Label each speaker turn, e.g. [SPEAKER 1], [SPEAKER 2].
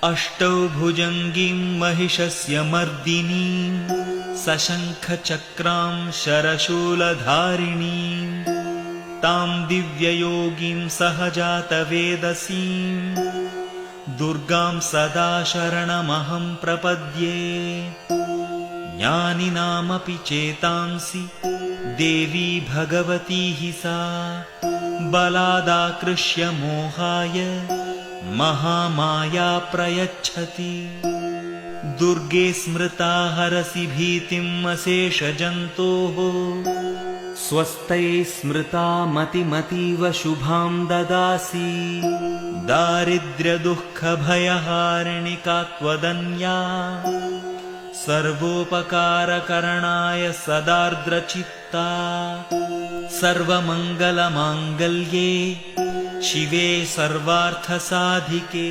[SPEAKER 1] अष्टौ भुजङ्गीं महिषस्य मर्दिनीं सशङ्खचक्रां शरशूलधारिणीं तां दिव्ययोगीं सहजातवेदसीं दुर्गां सदा शरणमहं प्रपद्ये। ज्ञानिनामपि चेतांसि देवी भगवती हि सा बलादाकृष्य मोहाय महामाया प्रयच्छति। दुर्गे स्मृता हरसि भीतिम् अशेषजन्तोः स्वस्त्यै स्मृता मतिमतीव शुभां ददासि। दारिद्र्यदुःखभयहारिणिका त्वदन्या सर्वोपकारकरणाय सदार्द्रचित्ता सर्वमङ्गलमाङ्गल्ये शिवे सर्वार्थसाधिके।